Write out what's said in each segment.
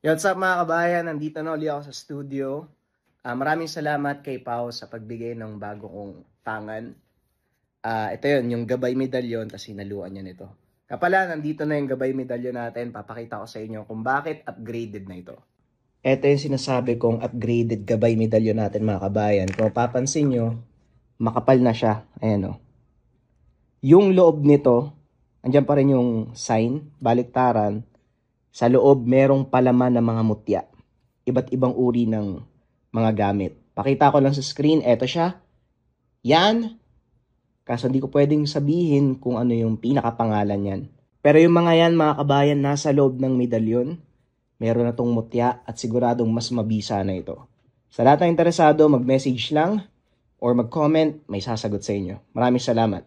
What's up mga kabayan? Nandito na ulit ako sa studio. Maraming salamat kay Pao sa pagbigay ng bago kong tangan. Ito yun, yung gabay medalyon, tapos hinaluan niya nito. Kapala, nandito na yung gabay medalyon natin. Papakita ko sa inyo kung bakit upgraded na ito. Ito yung sinasabi kong upgraded gabay medalyon natin mga kabayan. Kung papansin nyo, makapal na siya. Ayan o. Yung loob nito, andyan pa rin yung sign, baliktaran. Sa loob, merong palaman ng mga mutya. Iba't ibang uri ng mga gamit. Pakita ko lang sa screen, eto siya. Yan. Kaso hindi ko pwedeng sabihin kung ano yung pinakapangalan yan. Pero yung mga yan, mga kabayan, nasa loob ng medalyon. Meron na tong mutya at siguradong mas mabisa na ito. Sa lahat ng interesado, mag-message lang or mag-comment, may sasagot sa inyo. Maraming salamat.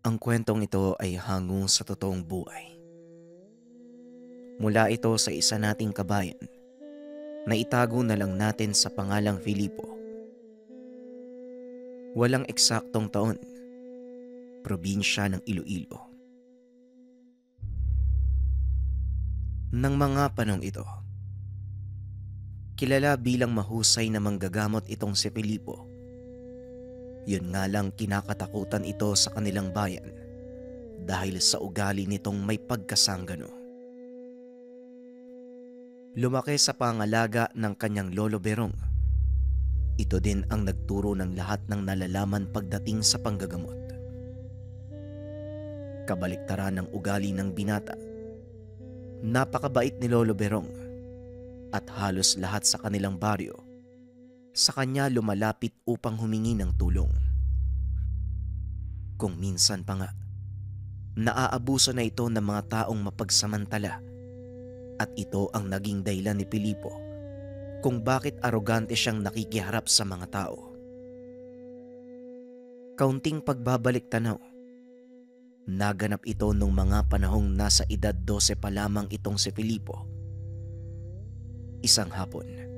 Ang kwentong ito ay hango sa totoong buhay. Mula ito sa isa nating kabayan na itago na lang natin sa pangalang Filipo. Walang eksaktong taon, probinsya ng Iloilo. Nang mga panong ito, kilala bilang mahusay na manggagamot itong si Filipo. Yun nga lang kinakatakutan ito sa kanilang bayan dahil sa ugali nitong may pagkasanggano. Lumaki sa pangalaga ng kanyang lolo Berong. Ito din ang nagturo ng lahat ng nalalaman pagdating sa panggagamot. Kabaliktaran ng ugali ng binata. Napakabait ni Lolo Berong at halos lahat sa kanilang baryo sa kanya lumalapit upang humingi ng tulong. Kung minsan pa nga, naaabuso na ito ng mga taong mapagsamantala at ito ang naging dahilan ni Filipo kung bakit arogante siyang nakikiharap sa mga tao. Kaunting pagbabalik tanaw, naganap ito nung mga panahong nasa edad 12 pa lamang itong si Filipo. Isang hapon,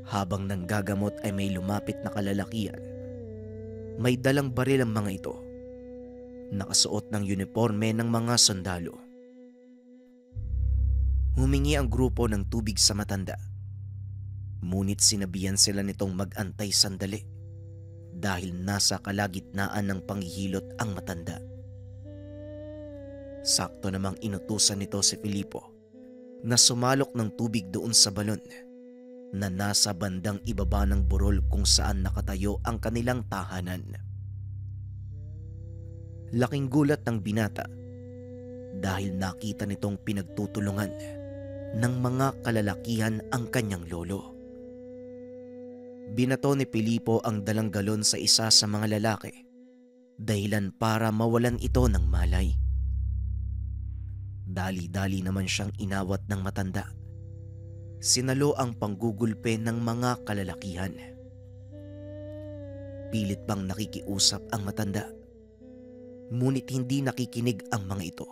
habang nanggagamot ay may lumapit na kalalakihan. May dalang baril ang mga ito, nakasuot ng uniforme ng mga sundalo. Humingi ang grupo ng tubig sa matanda. Ngunit sinabihan sila nitong mag-antay sandali dahil nasa kalagitnaan ng panghihilot ang matanda. Sakto namang inutusan nito si Filipo na sumalok ng tubig doon sa balon na nasa bandang ibaba ng burol kung saan nakatayo ang kanilang tahanan. Laking gulat ng binata dahil nakita nitong pinagtutulungan ng mga kalalakihan ang kanyang lolo. Binato ni Filipo ang dalang galon sa isa sa mga lalaki dahilan para mawalan ito ng malay. Dali-dali naman siyang inawat ng matanda. Sinalo ang panggugulpe ng mga kalalakihan. Pilit bang nakikiusap ang matanda, ngunit hindi nakikinig ang mga ito.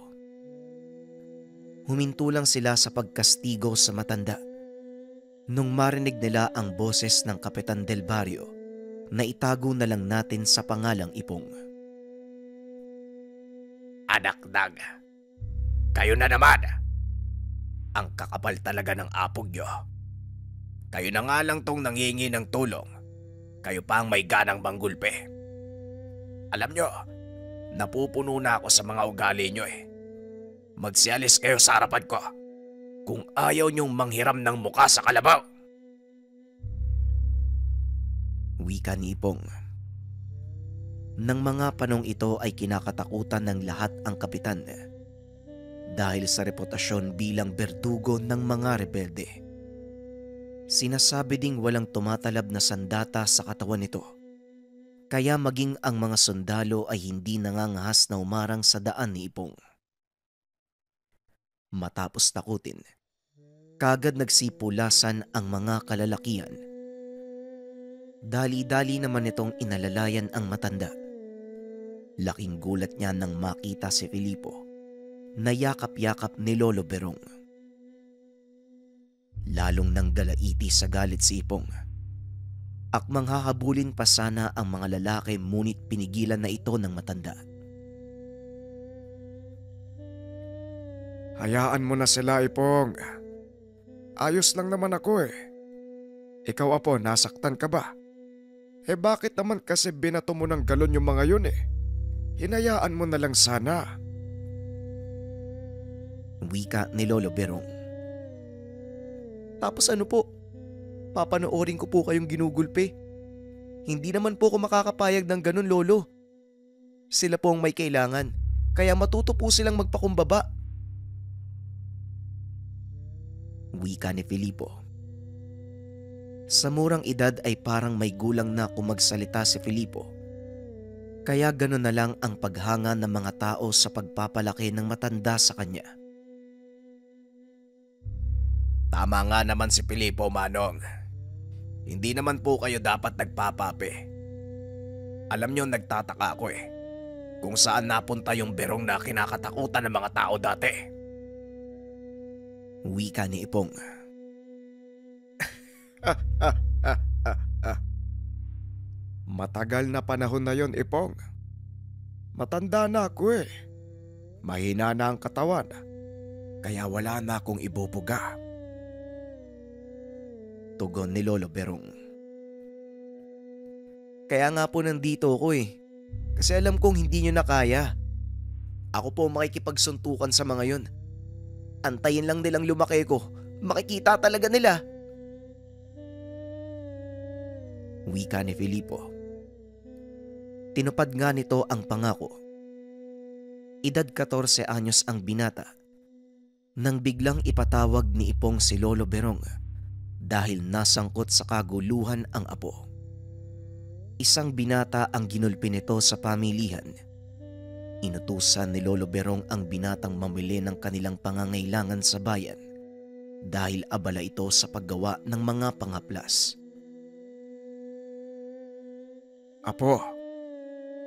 Huminto lang sila sa pagkastigo sa matanda nung marinig nila ang boses ng Kapitan del Barrio na itago na lang natin sa pangalang Ipong. Anak-dag, kayo na naman. Ang kakapal talaga ng apog nyo. Kayo na nga lang tong nangingi ng tulong. Kayo pa ang may ganang manggulpe. Alam nyo, napupuno na ako sa mga ugali nyo eh. Magsialis kayo sa harapan ko kung ayaw nyong manghiram ng muka sa kalabaw. Wika ni Ipong. Nang mga panong ito ay kinakatakutan ng lahat ang kapitan dahil sa reputasyon bilang berdugo ng mga rebelde. Sinasabi ding walang tumatalab na sandata sa katawan nito, kaya maging ang mga sundalo ay hindi nangangahas na umarang sa daan ni Ipong. Matapos takutin, kagad nagsipulasan ang mga kalalakihan. Dali-dali naman itong inalalayan ang matanda. Laking gulat niya nang makita si Filipo na yakap-yakap ni Lolo Berong. Lalong nang galaiti sa galit si Ipong Akmang hahabulin pa sana ang mga lalaki ngunit pinigilan na ito ng matanda. Hayaan mo na sila, Ipong. Ayos lang naman ako eh. Ikaw, Apo, nasaktan ka ba? Bakit naman kasi binato mo ng galon yung mga yun eh? Hinayaan mo na lang sana. Wika ni Lolo Berong. Tapos ano po? Papanoorin ko po kayong ginugulpe. Hindi naman po ako makakapayag ng ganun, Lolo. Sila po ang may kailangan, kaya matuto po silang magpakumbaba. Wika ni Filipo. Sa murang edad ay parang may gulang na kung magsalita si Filipo. Kaya ganun na lang ang paghanga ng mga tao sa pagpapalaki ng matanda sa kanya. Tama nga naman si Filipo, Manong. Hindi naman po kayo dapat nagpapape. Alam niyo, nagtataka ako eh. Kung saan napunta yung Berong na kinakatakutan ng mga tao dati. Wika ni Ipong. Matagal na panahon na yon, Ipong. Matanda na ako eh. Mahina na ang katawan. Kaya wala na akong ibubuga. Tugon ni Lolo Berong. Kaya nga po nandito ako eh. Kasi alam kong hindi nyo na kaya. Ako po makikipagsuntukan sa mga yon. Antayin lang nilang lumaki ko. Makikita talaga nila. Wika ni Filipo. Tinupad nga nito ang pangako. Edad 14 anyos ang binata nang biglang ipatawag ni Ipong si Lolo Berong dahil nasangkot sa kaguluhan ang apo. Isang binata ang ginulpi nito sa pamilihan. Inutusan ni Lolo Berong ang binatang mamili ng kanilang pangangailangan sa bayan dahil abala ito sa paggawa ng mga pangaplas. Apo,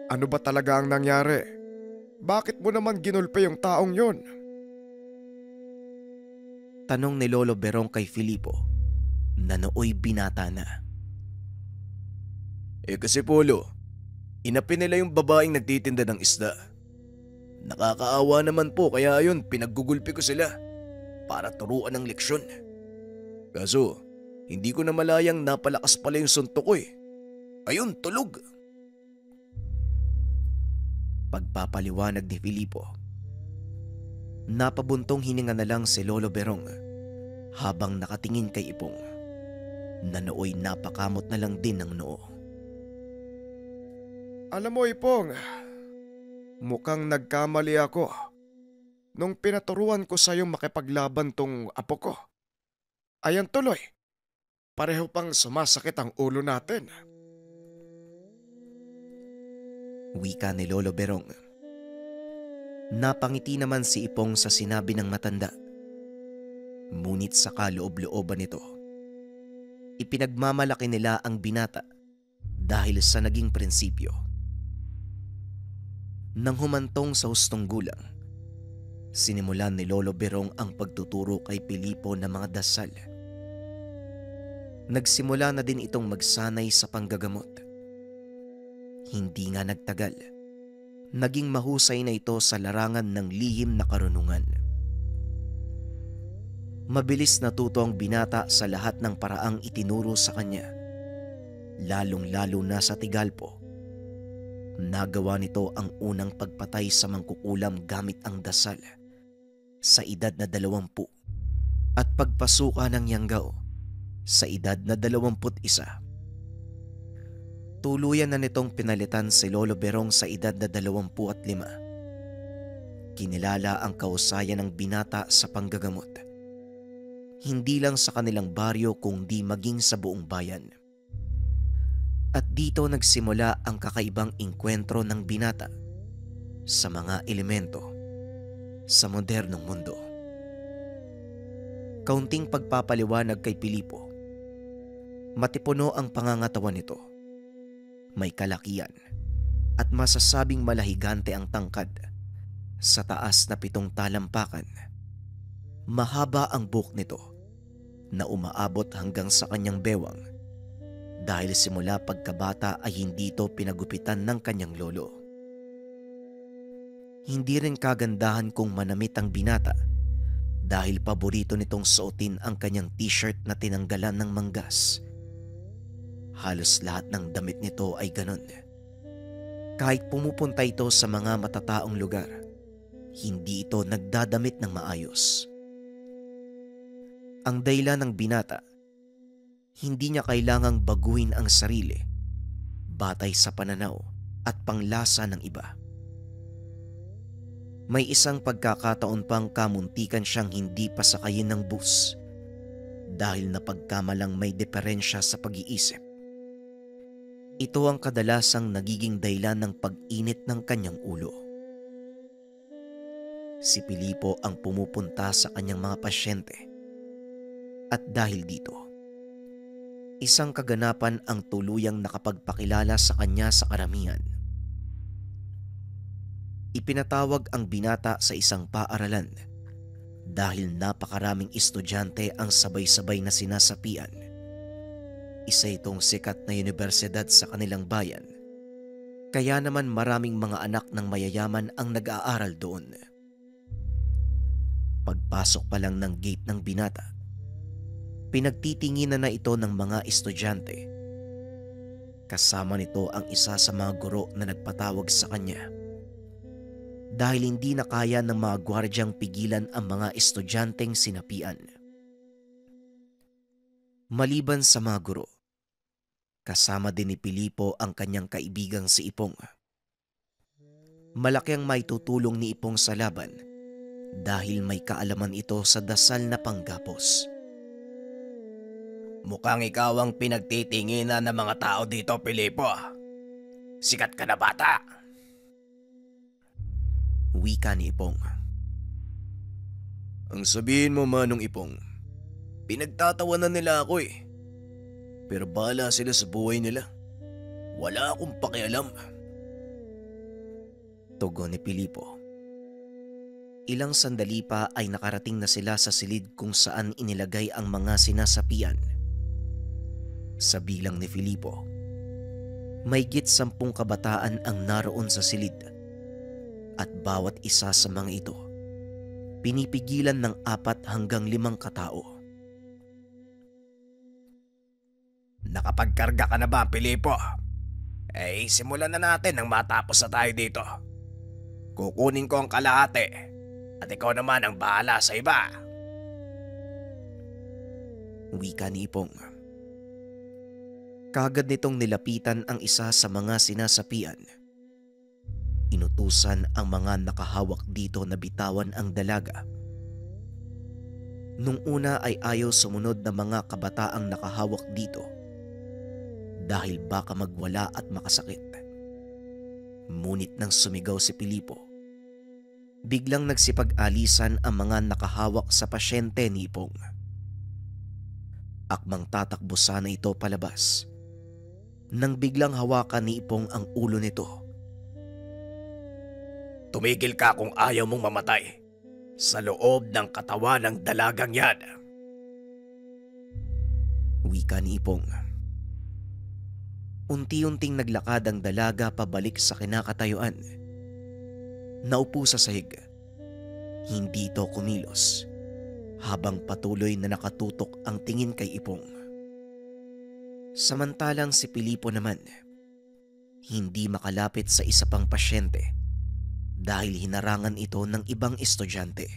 ano ba talaga ang nangyari? Bakit mo naman ginulpe yung taong yon? Tanong ni Lolo Berong kay Filipo na nooy binata na. Kasi Polo, inapi nila yung babaeng nagtitinda ng isda. Nakakaawa naman po kaya ayun pinaggugulpi ko sila para turuan ng leksyon. Kaso, hindi ko na malayang napalakas pala yung suntok ko eh. Ayun, tulog. Pagpapaliwanag ni Filipo. Napabuntong hininga na lang si Lolo Berong habang nakatingin kay Ipong na nooy napakamot na lang din ng noo. Alam mo, Ipong, mukhang nagkamali ako nung pinaturuan ko sa'yo makipaglaban tong apo ko. Ayan tuloy, pareho pang sumasakit ang ulo natin. Wika ni Lolo Berong. Napangiti naman si Ipong sa sinabi ng matanda. Ngunit sa kaloob-looban nito, ipinagmamalaki nila ang binata dahil sa naging prinsipyo. Nang humantong sa hustong gulang, sinimulan ni Lolo Berong ang pagtuturo kay Filipo ng mga dasal. Nagsimula na din itong magsanay sa panggagamot. Hindi nga nagtagal, naging mahusay na ito sa larangan ng lihim na karunungan. Mabilis natuto ang binata sa lahat ng paraang itinuro sa kanya, lalong-lalo na sa Tigalpo. Nagawa nito ang unang pagpatay sa mangkukulam gamit ang dasal sa edad na 20 at pagpasuka ng Yanggao sa edad na 21. Tuluyan na nitong pinalitan si Lolo Berong sa edad na 25. Kinilala ang kausayan ng binata sa panggagamot. Hindi lang sa kanilang baryo kundi maging sa buong bayan. At dito nagsimula ang kakaibang engkwentro ng binata sa mga elemento sa modernong mundo. Kaunting pagpapaliwanag kay Filipo. Matipuno ang pangangatawan nito. May kalakian at masasabing malahigante ang tangkad sa taas na 7 talampakan. Mahaba ang buhok nito na umaabot hanggang sa kanyang bewang dahil simula pagkabata ay hindi ito pinagupitan ng kanyang lolo. Hindi rin kagandahan kung manamit ang binata dahil paborito nitong suotin ang kanyang t-shirt na tinanggalan ng manggas. Halos lahat ng damit nito ay ganon. Kahit pumupunta ito sa mga matataong lugar, hindi ito nagdadamit ng maayos. Ang dahilan ng binata, hindi niya kailangang baguhin ang sarili batay sa pananaw at panglasa ng iba. May isang pagkakataon pang kamuntikan siyang hindi pasakayin ng bus dahil napagkamalang may diferensya sa pag-iisip. Ito ang kadalasang nagiging dahilan ng pag-init ng kanyang ulo. Si Pilipo ang pumupunta sa kanyang mga pasyente at dahil dito, isang kaganapan ang tuluyang nakapagpakilala sa kanya sa karamihan. Ipinatawag ang binata sa isang paaralan dahil napakaraming estudyante ang sabay-sabay na sinasapian. Isa itong sikat na universidad sa kanilang bayan, kaya naman maraming mga anak ng mayayaman ang nag-aaral doon. Pagpasok pa lang ng gate ng binata, pinagtitinginan na ito ng mga estudyante. Kasama nito ang isa sa mga guro na nagpatawag sa kanya. Dahil hindi na kaya ng mga gwardyang pigilan ang mga estudyanteng sinapian. Maliban sa mga guro, kasama din ni Pilipo ang kanyang kaibigang si Ipong. Malaki ang maitutulong ni Ipong sa laban dahil may kaalaman ito sa dasal na panggapos. Mukhang ikaw ang pinagtitinginan ng mga tao dito, Pilipo. Sikat ka na bata. Wika ni Ipong. Ang sabihin mo, Manong Ipong, pinagtatawanan nila ako eh. Pero bahala sila sa buhay nila. Wala akong pakialam. Tugon ni Pilipo. Ilang sandali pa ay nakarating na sila sa silid kung saan inilagay ang mga sinasapian. Sa bilang ni Pilipo, mahigit 10 kabataan ang naroon sa silid. At bawat isa sa mga ito, pinipigilan ng 4 hanggang 5 katao. Nakapagkarga ka na ba, Pilipo? Eh, simulan na natin nang matapos na tayo dito. Kukunin ko ang kalahati at ikaw naman ang bahala sa iba. Wika ni Ipong. Kagad nitong nilapitan ang isa sa mga sinasapian. Inutusan ang mga nakahawak dito na bitawan ang dalaga. Nung una ay ayaw sumunod na mga kabataang nakahawak dito dahil baka magwala at makasakit. Ngunit nang sumigaw si Pilipo, biglang nagsipag-alisan ang mga nakahawak sa pasyente ni Ipong. Akmang tatakbo sana ito palabas nang biglang hawakan ni Ipong ang ulo nito. Tumigil ka kung ayaw mong mamatay sa loob ng katawan ng dalagang yan. Wika ni Ipong. Unti-unting naglakad ang dalaga pabalik sa kinakatayuan. Naupo sa sahig. Hindi ito kumilos habang patuloy na nakatutok ang tingin kay Ipong. Samantalang si Pilipo naman, hindi makalapit sa isa pang pasyente dahil hinarangan ito ng ibang estudyante.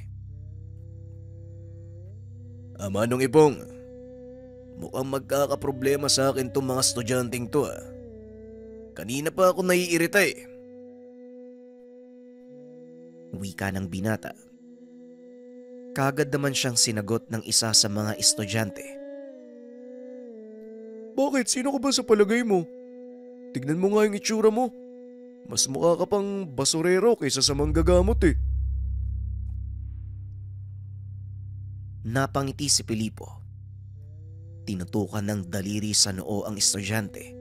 Manong Ipong, mukhang magkakaproblema sa akin tong mga estudyanteng to ah. Kanina pa ako naiirita eh. Wika ng binata. Kagad naman siyang sinagot ng isa sa mga estudyante. Bakit? Sino ka ba sa palagay mo? Tignan mo nga yung itsura mo. Mas mukha ka pang basurero kaysa sa manggagamot eh. Napangiti si Pilipo. Tinutukan ng daliri sa noo ang estudyante.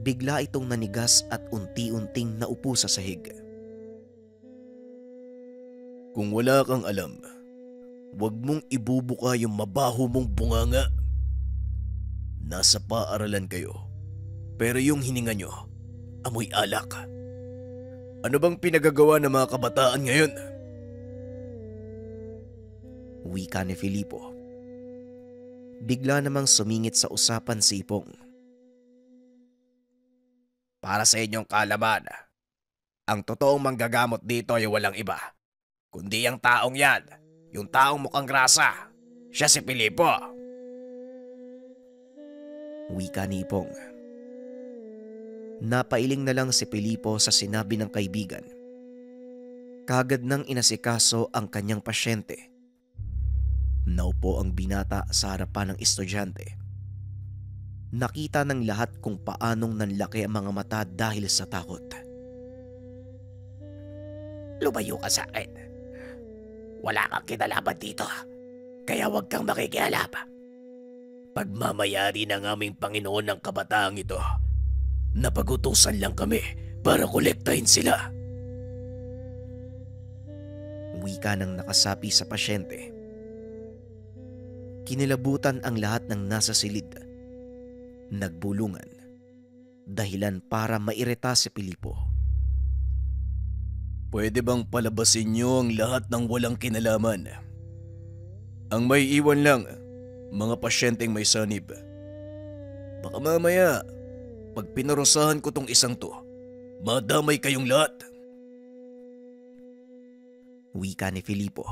Bigla itong nanigas at unti-unting naupo sa sahig. Kung wala kang alam, huwag mong ibubuka yung mabaho mong bunganga. nasa paaralan kayo, pero yung hininga nyo, amoy alak. Ano bang pinagagawa ng mga kabataan ngayon? Wika ni Filipo. Bigla namang sumingit sa usapan si Ipong. Para sa inyong kaalaman, ang totoong manggagamot dito ay walang iba, kundi ang taong yan, yung taong mukhang grasa. Siya si Filipo. Wika ni Ipong. Napailing na lang si Filipo sa sinabi ng kaibigan. Kagad nang inasikaso ang kanyang pasyente. Naupo ang binata sa harapan ng estudyante. Nakita ng lahat kung paanong nanlaki ang mga mata dahil sa takot. Lumayo ka sa akin. Wala kang kinalaman dito, kaya huwag kang makikialam. Pagmamayari ng aming Panginoon ng kabataang ito, napagutusan lang kami para kolektahin sila. Wika ng nakasapi sa pasyente. Kinilabutan ang lahat ng nasa silid. Nagbulungan. Dahilan para mairita si Filipo. Pwede bang palabasin niyo ang lahat ng walang kinalaman? Ang may iwan lang, mga pasyenteng may sanib. Baka mamaya, pag pinarusahan ko tong isang to, madamay kayong lahat. Wika ni Filipo.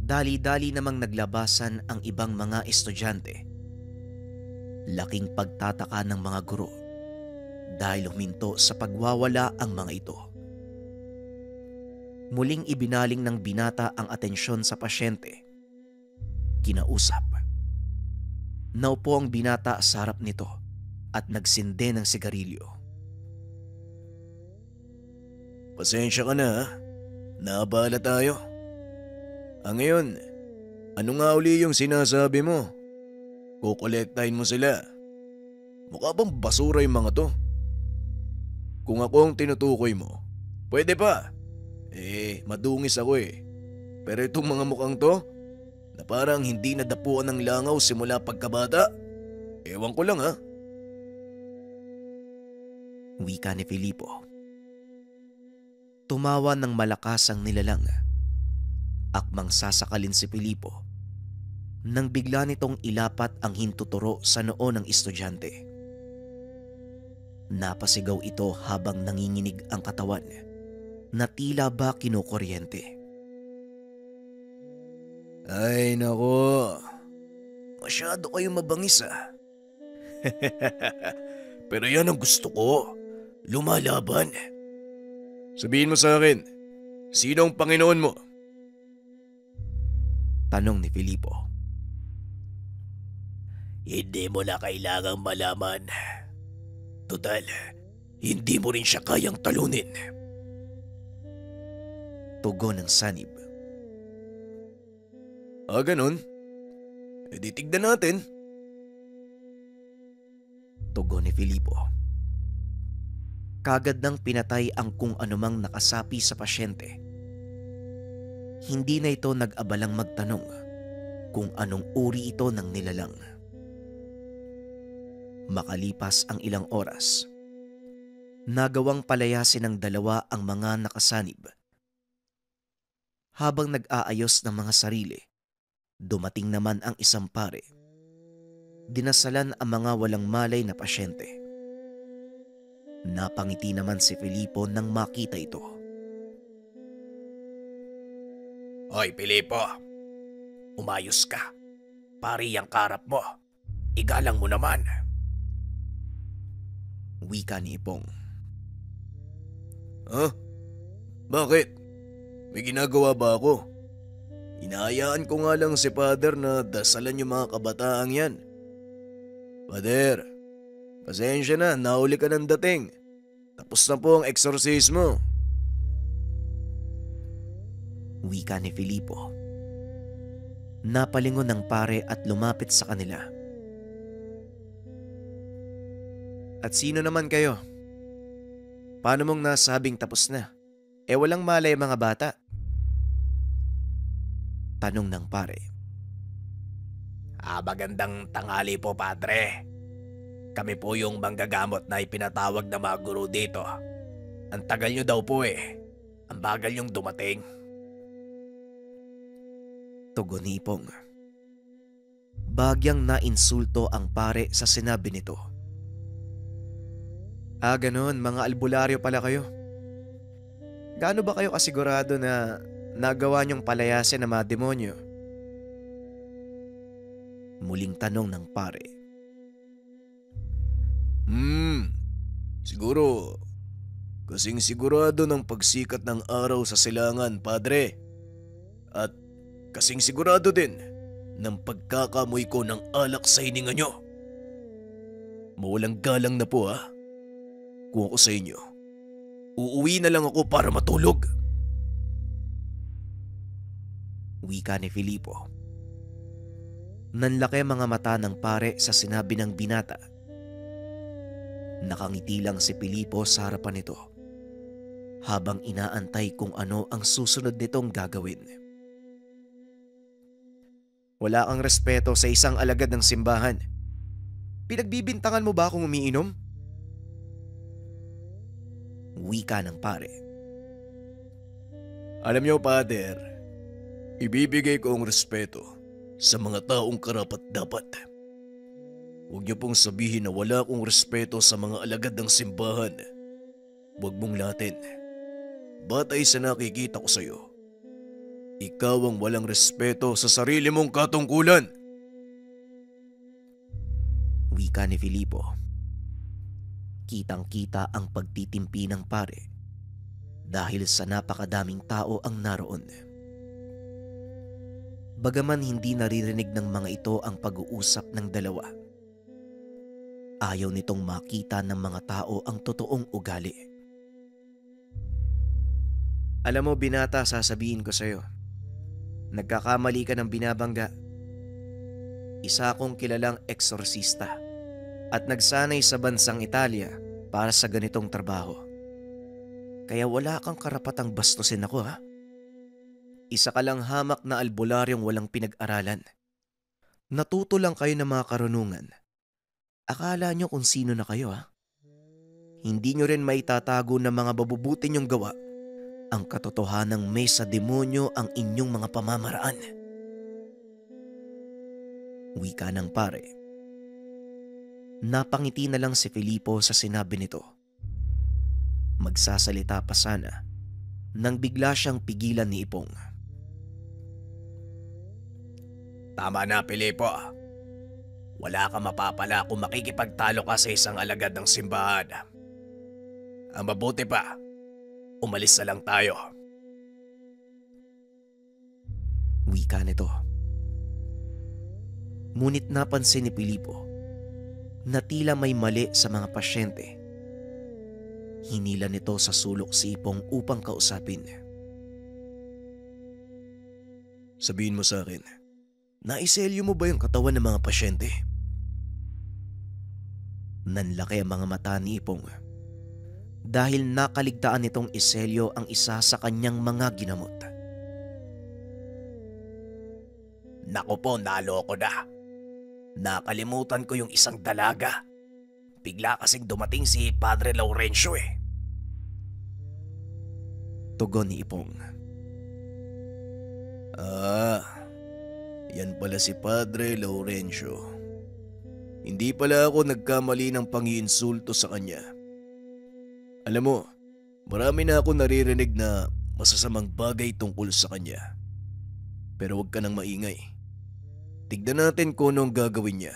Dali-dali namang naglabasan ang ibang mga estudyante. Laking pagtataka ng mga guro dahil huminto sa pagwawala ang mga ito. Muling ibinaling ng binata ang atensyon sa pasyente. Kinausap. Naupo ang binata sa harap nito at nagsinde ng sigarilyo. Pasensya ka na ha. Naabala tayo. Ngayon, ano nga uli yung sinasabi mo? Kukolektahin mo sila. Mukha bang basura yung mga to? Kung ako ang tinutukoy mo, pwede pa. Madungis ako eh. Pero itong mga mukhang to, na parang hindi nadapuan ng langaw simula pagkabata, ewan ko lang ha. Wika ni Filipo. Tumawa ng malakas ang nilalang. Akmang sasakalin si Filipo nang bigla nitong ilapat ang hintuturo sa noo ng estudyante. Napasigaw ito habang nanginginig ang katawan na tila ba kinukuryente. Ay nako, masyado kayong mabangis ah. Pero yan ang gusto ko, lumalaban. Sabihin mo sa akin, sino ang Panginoon mo? Tanong ni Filipo. Hindi mo na kailangang malaman. Total, hindi mo rin siya kayang talunin. Tugon ng sanib. Ganun? Di tignan natin. Tugon ni Filipo. Kagad nang pinatay ang kung anumang nakasapi sa pasyente. Hindi na ito nag-abalang magtanong kung anong uri ito ng nilalang. Makalipas ang ilang oras, nagawang palayasin ng dalawa ang mga nakasanib. Habang nag-aayos ng mga sarili, dumating naman ang isang pare. Dinasalan ang mga walang malay na pasyente. Napangiti naman si Filipo nang makita ito. Hoy Filipo, umayos ka. Pari ang karap mo. Igalang mo naman. Wika ni Ipong. Bakit? May ginagawa ba ako? Hinahayaan ko nga lang si Father na dasalan yung mga kabataang yan. Father, pasensya na, nahuli ka ng dating. Tapos na po ang eksorsismo. Wika ni Filipo. Napalingon ng pare at lumapit sa kanila. At sino naman kayo? Paano mong nasabing tapos na? Walang malay mga bata. Tanong ng pare. Magandang tanghali po, Padre. Kami po yung manggagamot na ipinatawag na mga guro dito. Ang tagal nyo daw po eh. Ang bagal yung dumating. Tugon ni Ipong. Bagyang nainsulto ang pare sa sinabi nito. Ganon, mga albularyo pala kayo. Gaano ba kayo kasigurado na nagawa niyong palayasin ng mga demonyo? Muling tanong ng pare. Siguro, kasing sigurado ng pagsikat ng araw sa silangan, Padre. At kasing sigurado din ng pagkakamoy ko ng alak sa hininga nyo. Mawalang galang na po ha. Kung ako sa inyo, uuwi na lang ako para matulog. Wika ni Filipo. Nanlaki mga mata ng pare sa sinabi ng binata. Nakangiti lang si Filipo sa harapan nito habang inaantay kung ano ang susunod nitong gagawin. Wala kang respeto sa isang alagad ng simbahan. Pinagbibintangan mo ba akong umiinom? Wika ng pare. Alam niyo, Pader, ibibigay ko ang respeto sa mga taong karapat-dapat. Huwag niyo pong sabihin na wala akong respeto sa mga alagad ng simbahan. Huwag mong latin. Batay sa nakikita ko sa iyo, ikaw ang walang respeto sa sarili mong katungkulan. Wika ni Filipo. Kitang-kita ang pagtitimpi ng pare dahil sa napakadaming tao ang naroon. Bagaman hindi naririnig ng mga ito ang pag-uusap ng dalawa, ayaw nitong makita ng mga tao ang totoong ugali. Alam mo, binata, sasabihin ko sa'yo, nagkakamali ka ng binabangga. Isa akong kilalang eksorsista at nagsanay sa bansang Italia para sa ganitong trabaho. Kaya wala kang karapatang bastusin ako, ha? Isa ka lang hamak na albularyong walang pinag-aralan. Natuto lang kayo ng mga karunungan. Akala nyo kung sino na kayo, ha? Hindi nyo rin maitatago ng mga babubuti nyong gawa ang katotohanang may sa demonyo ang inyong mga pamamaraan. Wika ng pare. Napangiti na lang si Filipo sa sinabi nito. Magsasalita pa sana nang bigla siyang pigilan ni Ipong. Tama na, Filipo. Wala kang mapapala kung makikipagtalo ka sa isang alagad ng simbahan. Ang mabuti pa, umalis na lang tayo. Wika nito. Ngunit napansin ni Filipo na tila may mali sa mga pasyente. Hinila nito sa sulok si Ipong upang kausapin. Sabihin mo sa akin, naiselyo mo ba yung katawan ng mga pasyente? Nanlaki ang mga mata ni Ipong dahil nakaligtaan nitong iselyo ang isa sa kanyang mga ginamot. Naku po, naloko na. Nakalimutan ko yung isang dalaga. Bigla kasing dumating si Padre Laurencio eh. Tugon ni Ipong. Yan pala si Padre Laurencio. Hindi pala ako nagkamali ng pangiinsulto sa kanya. Alam mo, marami na ako naririnig na masasamang bagay tungkol sa kanya. Pero huwag ka nang maingay. Tignan natin kung anong gagawin niya.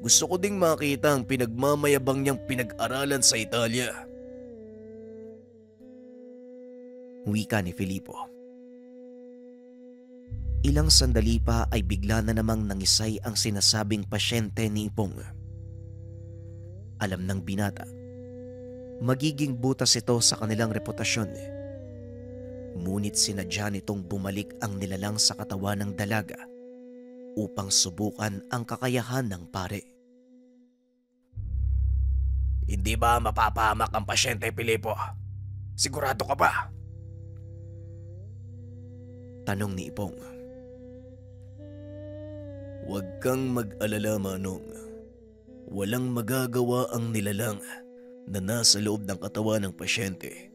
Gusto ko ding makita ang pinagmamayabang niyang pinag-aralan sa Italia. Wika ni Filipo. Ilang sandali pa ay bigla na namang nangisay ang sinasabing pasyente ni Ipong. Alam ng binata, magiging butas ito sa kanilang reputasyon. Ngunit sinadya nitong bumalik ang nilalang sa katawan ng dalaga upang subukan ang kakayahan ng pare. Hindi ba mapapahamak ang pasyente, Filipo? Sigurado ka ba? Tanong ni Ipong. Huwag kang mag-alala, Manong. Walang magagawa ang nilalang na nasa loob ng katawan ng pasyente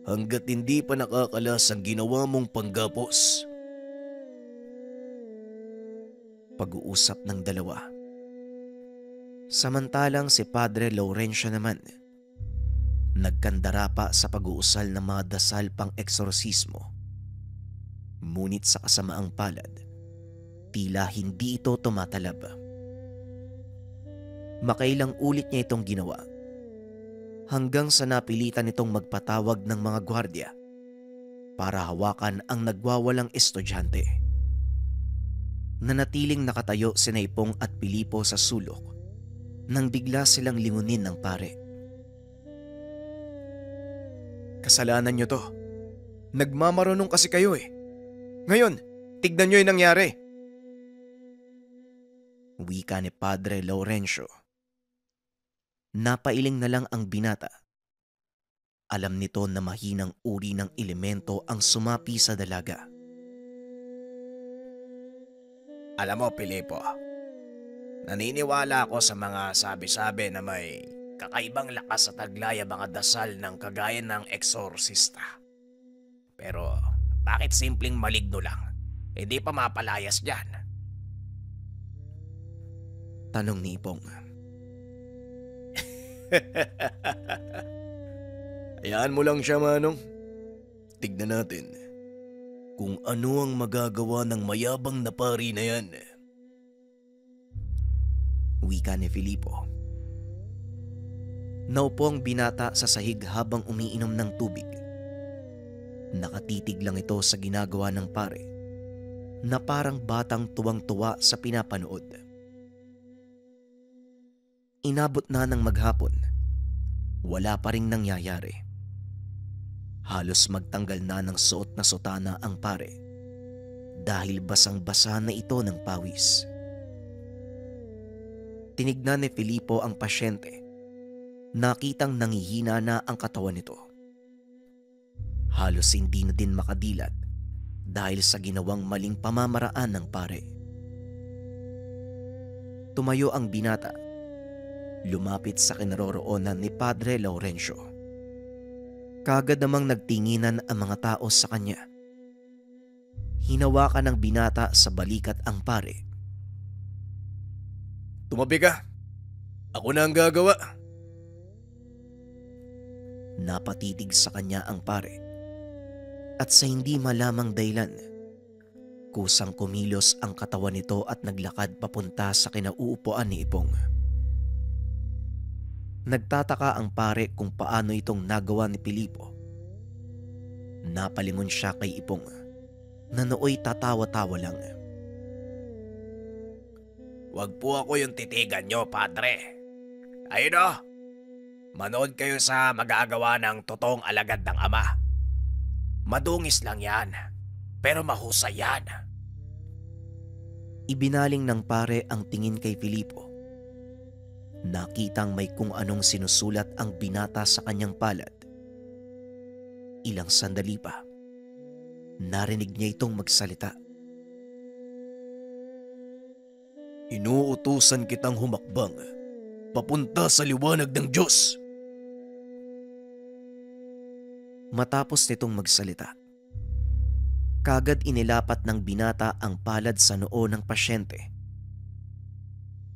hanggat hindi pa nakakalas ang ginawa mong panggapos. Pag-uusap ng dalawa. Samantalang si Padre Laurencio naman, nagkandara pa sa pag-uusal ng mga dasal pang eksorsismo. Ngunit sa kasamaang palad, tila hindi ito tumatalab. Makailang ulit niya itong ginawa hanggang sa napilitan itong magpatawag ng mga gwardya para hawakan ang nagwawalang estudyante. Nanatiling nakatayo si Ipong at Pilipo sa sulok nang bigla silang lingunin ng pare. Kasalanan nyo to. Nagmamarunong kasi kayo eh. Ngayon, tignan nyo yung nangyari. Wika ni Padre Laurencio. Napailing na lang ang binata. Alam nito na mahinang uri ng elemento ang sumapi sa dalaga. Alam mo, Pilipo, naniniwala ako sa mga sabi-sabi na may kakaibang lakas sa taglay ang mga dasal ng kagaya ng eksorsista. Pero bakit simpleng maligno lang? Hindi pa mapalayas dyan. Tanong ni Ipong. Hayaan mo lang siya, Manong. Tignan natin kung ano ang magagawa ng mayabang na pari na yan. Wika ni Filipo. Naupo ang binata sa sahig habang umiinom ng tubig. Nakatitig lang ito sa ginagawa ng pare na parang batang tuwang-tuwa sa pinapanood. Inabot na ng maghapon. Wala pa ring nangyayari. Halos magtanggal na ng suot na sutana ang pare dahil basang-basa na ito ng pawis. Tinignan ni Filipo ang pasyente. Nakitang nangihina na ang katawan nito. Halos hindi na din makadilat dahil sa ginawang maling pamamaraan ng pare. Tumayo ang binata. Lumapit sa kinaroroonan ni Padre Laurencio. Kagad namang nagtinginan ang mga tao sa kanya. Hinawakan ng binata sa balikat ang pare. Tumabi ka. Ako na ang gagawa. Napatitig sa kanya ang pare. At sa hindi malamang dahilan, kusang kumilos ang katawan nito at naglakad papunta sa kinauupuan ni Ipong. Nagtataka ang pare kung paano itong nagawa ni Pilipo. Napalingon siya kay Ipong na nooy tatawa-tawa lang. Huwag po ako yung titigan nyo, Padre. Ayun o, manood kayo sa magagawa ng totoong alagad ng ama. Madungis lang yan, pero mahusay yan. Ibinaling ng pare ang tingin kay Filipo. Nakitang may kung anong sinusulat ang binata sa kanyang palad. Ilang sandali pa, narinig niya itong magsalita. Inuutusan kitang humakbang papunta sa liwanag ng Diyos. Matapos nitong magsalita, kagad inilapat ng binata ang palad sa noo ng pasyente.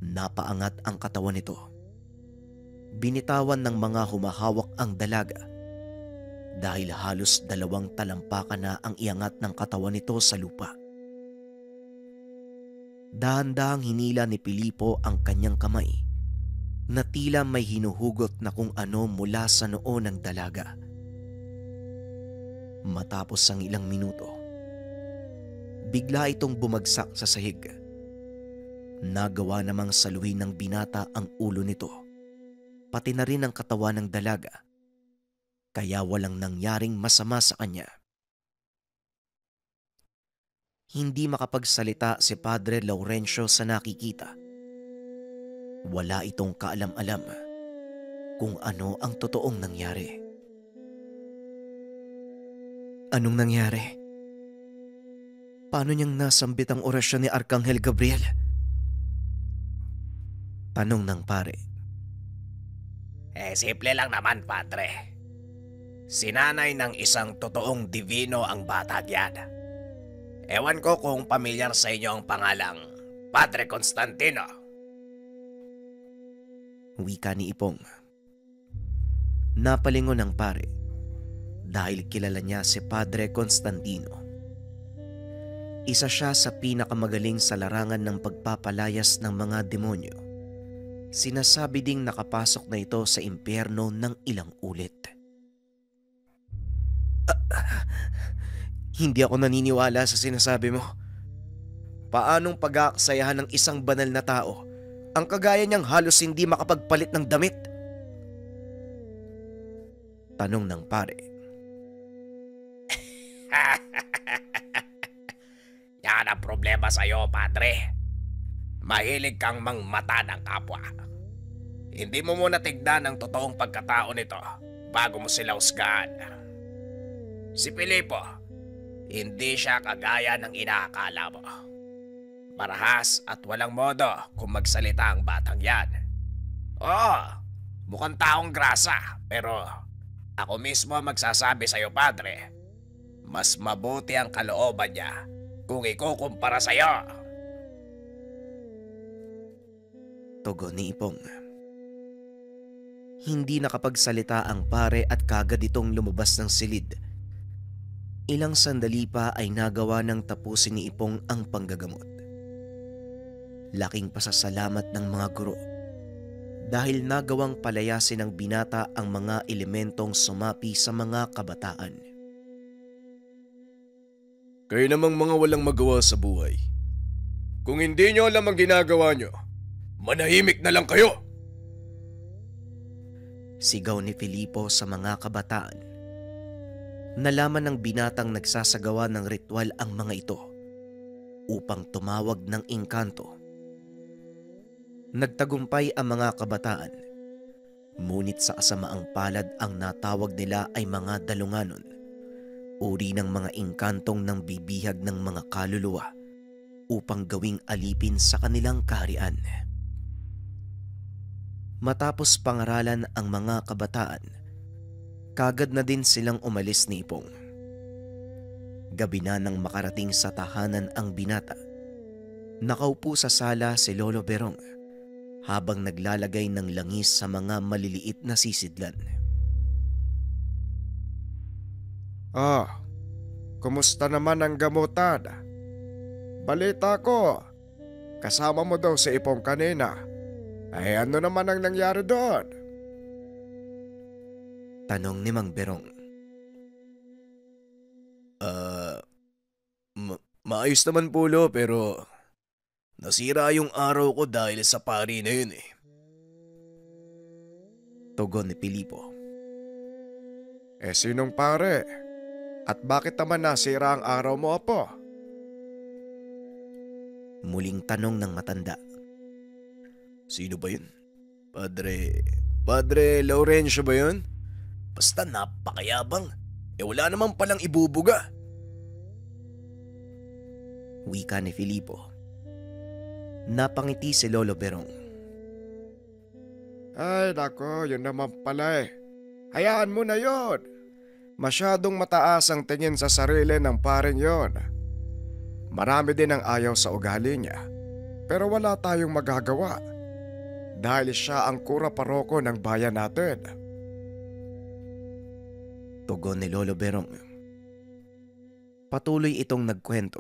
Napaangat ang katawan nito. Binitawan ng mga humahawak ang dalaga dahil halos 2 talampakan na ang iangat ng katawan nito sa lupa. Dahan-dahang hinila ni Pilipo ang kanyang kamay na tila may hinuhugot na kung ano mula sa noo ng dalaga. Matapos ang ilang minuto, bigla itong bumagsak sa sahig. Nagawa namang saluhin ng binata ang ulo nito, pati na rin ang katawan ng dalaga, kaya walang nangyaring masama sa kanya. Hindi makapagsalita si Padre Laurencio sa nakikita. Wala itong kaalam-alam kung ano ang totoong nangyari. Anong nangyari? Paano niyang nasambit ang orasyon ni Arkanghel Gabriel? Tanong ng pare. Simple lang naman, Padre. Sinanay ng isang totoong divino ang batang yan. Ewan ko kung pamilyar sa inyo ang pangalang Padre Constantino. Wika ni Ipong. Napalingon ng pare dahil kilala niya si Padre Constantino. Isa siya sa pinakamagaling sa larangan ng pagpapalayas ng mga demonyo. Sinasabi ding nakapasok na ito sa impyerno ng ilang ulit. Hindi ako naniniwala sa sinasabi mo. Paanong pag-aaksayahan ng isang banal na tao ang kagaya niyang halos hindi makapagpalit ng damit? Tanong ng pare. Yan ang problema sa'yo, Padre. Mahilig kang mangmata ng kapwa. Hindi mo muna tignan ang totoong pagkatao nito bago mo sila husgahan. Si Filipo, hindi siya kagaya ng inaakala mo. Marahas at walang modo kung magsalita ang batang yan. Oo, mukhang taong grasa, pero ako mismo magsasabi sa'yo, Padre. Mas mabuti ang kalooban niya kung ikukumpara sa'yo. Tugon ni Ipong. Hindi nakapagsalita ang pare at kagad itong lumabas ng silid. Ilang sandali pa ay nagawa ng tapusin ni Ipong ang panggagamot. Laking pasasalamat ng mga guro dahil nagawang palayasin ng binata ang mga elementong sumapi sa mga kabataan. Kayo namang mga walang magawa sa buhay. Kung hindi nyo alam ang ginagawa nyo, manahimik na lang kayo! Sigaw ni Filipo sa mga kabataan. Nalaman ng binatang nagsasagawa ng ritual ang mga ito upang tumawag ng engkanto. Nagtagumpay ang mga kabataan, ngunit sa kasamaang palad ang natawag nila ay mga dalunganon, uri ng mga engkantong nang bibihag ng mga kaluluwa upang gawing alipin sa kanilang kaharian. Matapos pangaralan ang mga kabataan, kagad na din silang umalis ni Ipong. Gabi na nang makarating sa tahanan ang binata. Nakaupo sa sala si Lolo Berong habang naglalagay ng langis sa mga maliliit na sisidlan. Kumusta naman ang gamutan? Balita ko, kasama mo daw si Ipong kanina. Ay ano naman ang nangyari doon? Tanong ni Mang Berong. Maayos naman po, Lo, pero nasira yung araw ko dahil sa pari na yun eh. Tugon ni Filipo. Sinong pare? At bakit naman nasira ang araw mo, Apo? Muling tanong ng matanda. Sino ba yun? Padre Laurencio ba yun? Basta napakayabang. Wala naman palang ibubuga. Wika ni Filipo. Napangiti si Lolo Berong. Ay nako, yun naman pala eh. Hayaan mo na yon. Masyadong mataas ang tingin sa sarili ng paring yon. Marami din ang ayaw sa ugali niya. Pero wala tayong magagawa. Dahil siya ang kura paroko ng bayan natin. Tugon ni Lolo Berong. Patuloy itong nagkwento.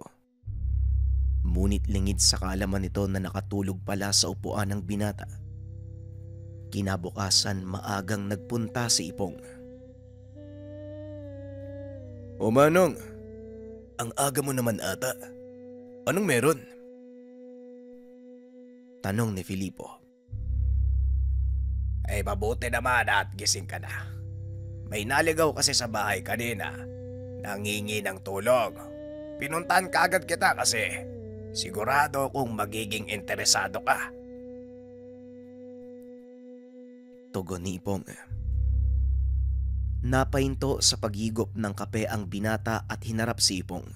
Ngunit lingid sa kaalaman nito na nakatulog pala sa upuan ng binata. Kinabukasan maagang nagpunta si Ipong. O Manong, ang aga mo naman ata. Anong meron? Tanong ni Filipo. Ay mabuti naman at gising ka na. May naligaw kasi sa bahay kanina. Nangingi ng tulong. Pinuntahan kaagad kita kasi sigurado kung magiging interesado ka. Tugon ni Ipong. Napahinto sa paghigop ng kape ang binata at hinarap si Ipong.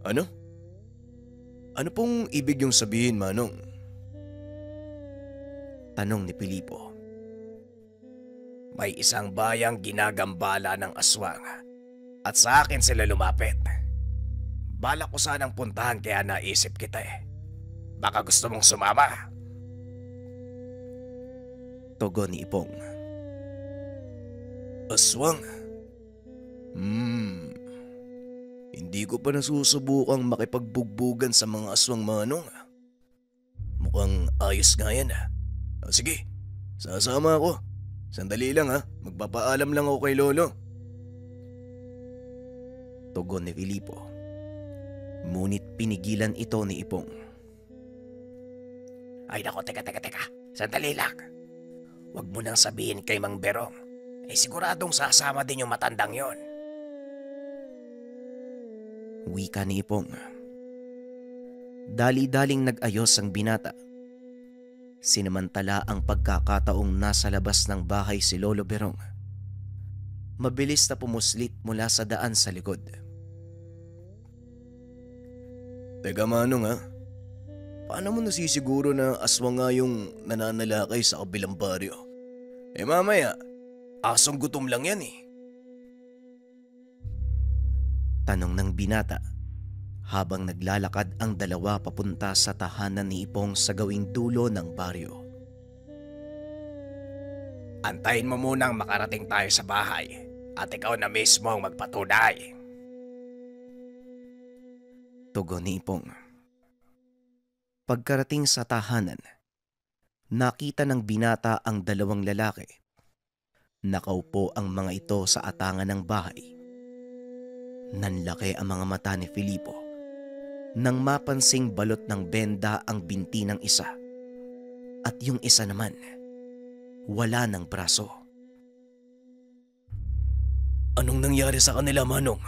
Ano? Ano pong ibig yung sabihin, Manong? Tanong ni Filipo. May isang bayang ginagambala ng aswang at sa akin sila lumapit. Balak ko sanang puntahan kaya naisip kita eh. Baka gusto mong sumama. Tugon ni Ipong. Aswang? Hindi ko pa nasusubukang makipagbugbugan sa mga aswang, Manong. Mukhang ayos nga yan Sige, sasama ako. Sandali lang magpapaalam lang ako kay Lolo. Tugon ni Filipo. Ngunit pinigilan ito ni Ipong. Ay nako, teka. Sandali lang. Huwag mo nang sabihin kay Mang Berong. Siguradong sasama din yung matandang yon. Wika ni Ipong. Dali-daling nag-ayos ang binata. Sinamantala ang pagkakataong nasa labas ng bahay si Lolo Berong. Mabilis na pumuslit mula sa daan sa likod. Teka, Manong paano mo nasisiguro na aswang nga yung nananalakay sa kabilang baryo? Mamaya, asong gutom lang yan Tanong ng binata habang naglalakad ang dalawa papunta sa tahanan ni Ipong sa gawing dulo ng baryo. Antayin mo munang makarating tayo sa bahay at ikaw na mismo ang magpatunay. Tugon ni Ipong. Pagkarating sa tahanan, nakita ng binata ang dalawang lalaki. Nakaupo ang mga ito sa atangan ng bahay. Nanlaki ang mga mata ni Filipo nang mapansing balot ng benda ang binti ng isa at yung isa naman wala ng braso. Anong nangyari sa kanila, Manong?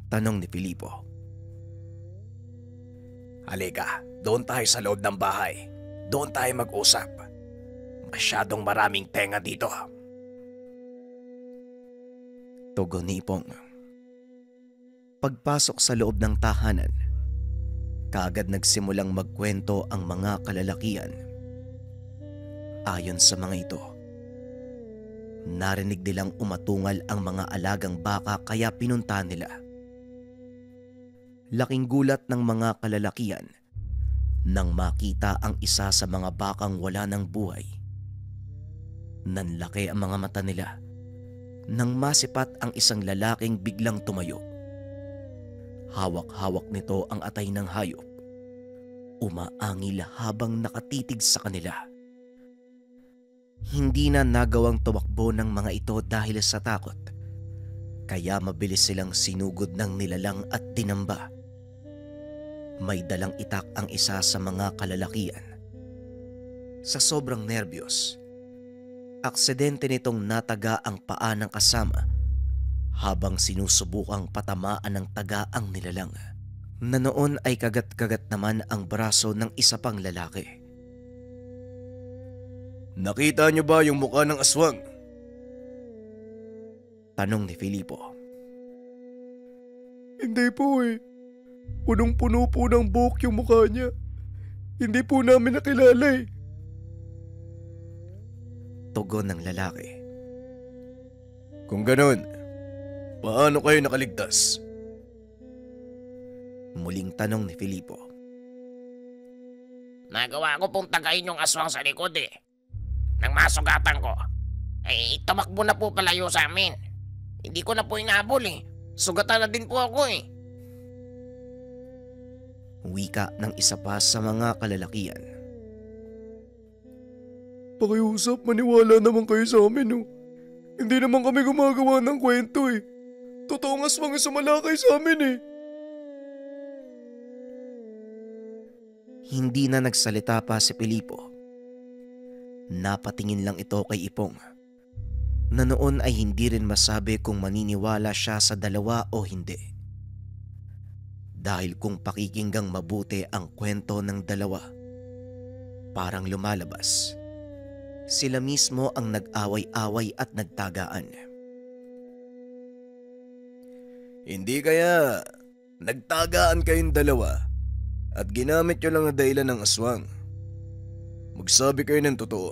Tanong ni Filipo. Halika, doon tayo sa loob ng bahay. Doon tayo mag-usap. Masyadong maraming tenga dito. Tugon ni Ipong. Pagpasok sa loob ng tahanan, kaagad nagsimulang magkwento ang mga kalalakian. Ayon sa mga ito, narinig nilang umatungal ang mga alagang baka kaya pinunta nila. Laking gulat ng mga kalalakian nang makita ang isa sa mga bakang wala ng buhay. Nanlaki ang mga mata nila nang masipat ang isang lalaking biglang tumayo. Hawak-hawak nito ang atay ng hayop. Umaangil habang nakatitig sa kanila. Hindi na nagawang tumakbo ng mga ito dahil sa takot, kaya mabilis silang sinugod ng nilalang at dinamba. May dalang itak ang isa sa mga kalalakian. Sa sobrang nerbiyos, aksidente nitong nataga ang paa ng kasama habang sinusubukang patamaan ng taga ang nilalang, na noon ay kagat-kagat naman ang braso ng isa pang lalaki. Nakita niyo ba yung mukha ng aswang? Tanong ni Filipo. Hindi po Punong-puno po ng buhok yung mukha niya. Hindi po namin nakilala Tugon ng lalaki. Kung ganun, paano kayo nakaligtas? Muling tanong ni Filipo. Nagawa ko pong tagayin yung aswang sa likod Nang masugatan ko, tumakbo na po palayo sa amin. Hindi ko na po inabol Sugatan na din po ako Wika ng isa pa sa mga kalalakian. Pakiusap, maniwala naman kayo sa amin Hindi naman kami gumagawa ng kwento Totoong aswang yung sumalakay sa amin Hindi na nagsalita pa si Filipo. Napatingin lang ito kay Ipong, na noon ay hindi rin masabi kung maniniwala siya sa dalawa o hindi. Dahil kung pakikinggang mabuti ang kwento ng dalawa, parang lumalabas, sila mismo ang nag-away-away at nagtagaan. Hindi kaya nagtagaan kayong dalawa at ginamit nyo lang na dahilan ng aswang? Magsabi kayo ng totoo.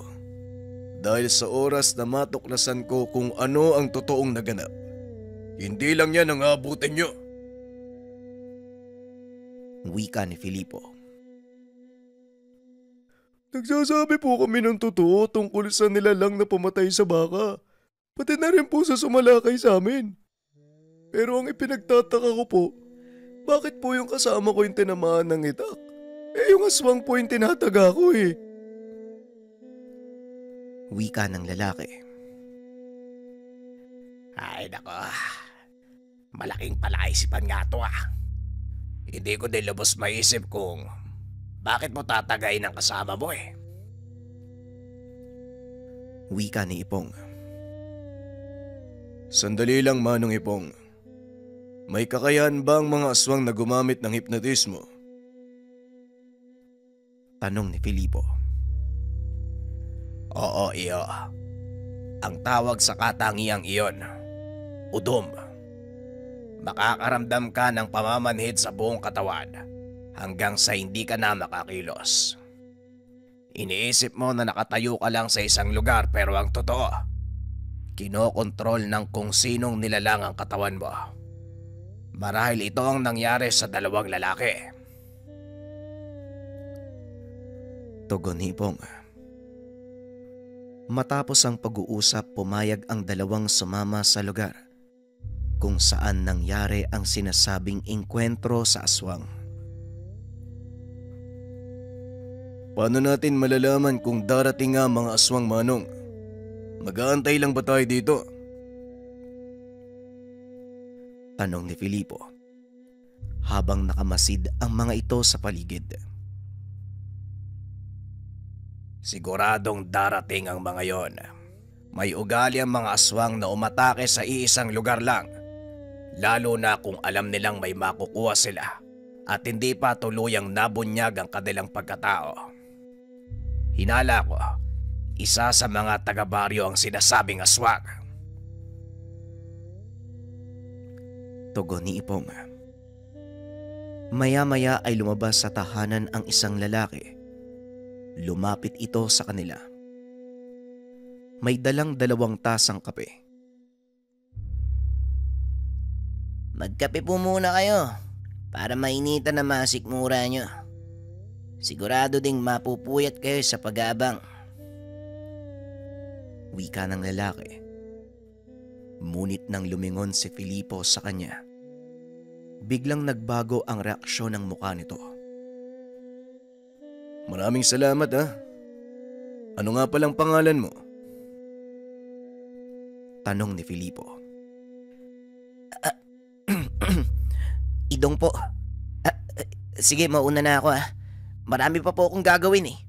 Dahil sa oras na matuklasan ko kung ano ang totoong naganap, hindi lang yan ang aabutin nyo. Wika ni Filipo. Nagsasabi po kami ng totoo tungkol sa nilalang na pumatay sa baka. Pati na rin po sa sumalakay sa amin. Pero ang ipinagtataka ko po, bakit po yung kasama ko yung tinamaan ng itak? Yung aswang po yung tinataga ko eh. Wika ng lalaki. Ay nako, malaking palaisipan nga to ah. Hindi ko din lubos maisip kung bakit mo tatagayin ang kasama mo eh. Wika ni Ipong. Sandali lang Manong Ipong. May kakayahan ba ang mga aswang na gumamit ng hipnotismo? Tanong ni Filipo. Oo, iyo. Ang tawag sa katangiang iyon, udom. Makakaramdam ka ng pamamanhid sa buong katawan hanggang sa hindi ka na makakilos. Iniisip mo na nakatayo ka lang sa isang lugar pero ang totoo, kinokontrol ng kung sinong nilalang ang katawan mo. Marahil ito ang nangyari sa dalawang lalaki. Tugon ni Ipong. Matapos ang pag-uusap, pumayag ang dalawang sumama sa lugar kung saan nangyari ang sinasabing engkwentro sa aswang. Paano natin malalaman kung darating nga mga aswang, Manong? Mag-aantay lang ba tayo dito? Tanong ni Filipo habang nakamasid ang mga ito sa paligid. Siguradong darating ang mga yon. May ugali ang mga aswang na umatake sa iisang lugar lang. Lalo na kung alam nilang may makukuha sila at hindi pa tuluyang nabunyag ang kanilang pagkatao. Hinala ko, isa sa mga taga-baryo ang sinasabing aswang. Tugon ni Ipong. Maya-maya ay lumabas sa tahanan ang isang lalaki. Lumapit ito sa kanila. May dalang 2 tasang kape. Magkape po muna kayo para mainitan na masikmura nyo. Sigurado ding mapupuyat kayo sa pag-aabang. Wika ng lalaki. Ngunit nang lumingon si Filipo sa kanya, biglang nagbago ang reaksyon ng mukha nito. Maraming salamat ha. Ano nga palang pangalan mo? Tanong ni Filipo. Idong po. Sige, mauna na ako ah. Marami pa po akong gagawin eh.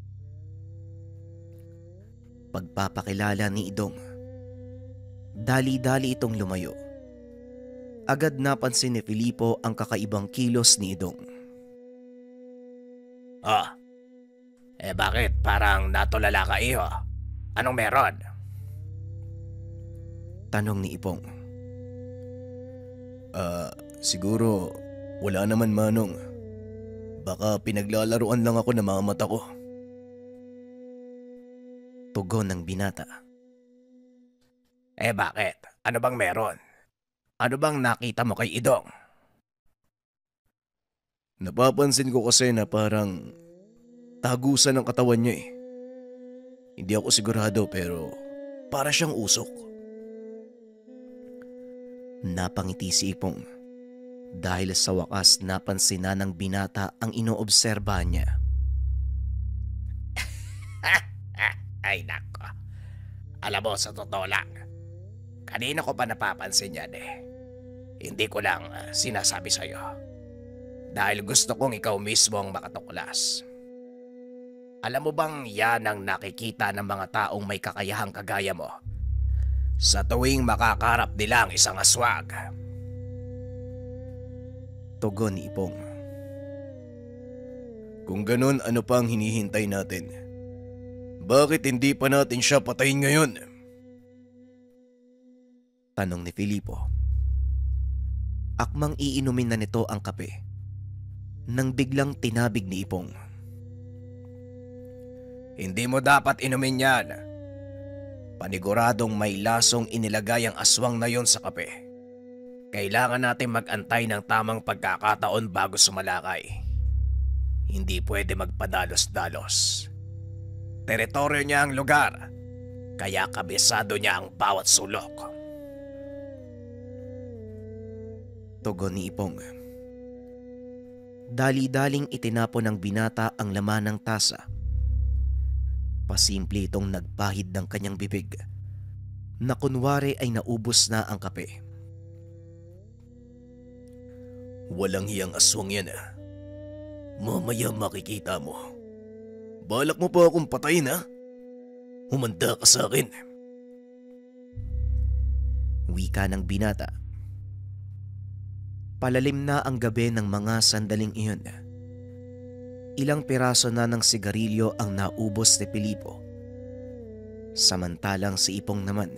Pagpapakilala ni Idong. Dali-dali itong lumayo. Agad napansin ni Filipo ang kakaibang kilos ni Idong. Bakit? Parang natulala ka iho. Anong meron? Tanong ni Ipong. Siguro wala naman, Manong. Baka pinaglalaruan lang ako na mga mata ko. Tugon ng binata. Bakit? Ano bang meron? Ano bang nakita mo kay Idong? Napapansin ko kasi na parang tagusan ng katawan niya eh. Hindi ako sigurado pero para siyang usok. Napangiti si Ipong dahil sa wakas napansin na ng binata ang inoobserba niya. Ay nako. Alam mo, sa totoo lang, kanina ko pa napapansin yan eh. Hindi ko lang sinasabi sa'yo. Dahil gusto kong ikaw mismo ang makatuklas. Alam mo bang yan ang nakikita ng mga taong may kakayahang kagaya mo? Sa tuwing makakarap nila ang isang aswag. Tugon ni Ipong. Kung ganun, ano pa ang hinihintay natin? Bakit hindi pa natin siya patayin ngayon? Tanong ni Filipo. Akmang iinumin na nito ang kape nang biglang tinabig ni Ipong. Hindi mo dapat inumin yan. Paniguradong may lasong inilagay ang aswang na yon sa kape. Kailangan natin mag-antay ng tamang pagkakataon bago sumalakay. Hindi pwede magpadalos-dalos. Teritoryo niya ang lugar, kaya kabisado niya ang bawat sulok. Tugon ni Ipong. Dali-daling itinapon ng binata ang laman ng tasa. Pasimple itong nagpahid ng kanyang bibig na kunwari ay naubos na ang kape. Walang hiyang aswang yan ah. Mamaya makikita mo. Balak mo pa akong patayin ha? Humanda ka sa akin. Wika ng binata. Palalim na ang gabi ng mga sandaling iyon. Ilang piraso na ng sigarilyo ang naubos ni Filipo. Samantalang si Ipong naman,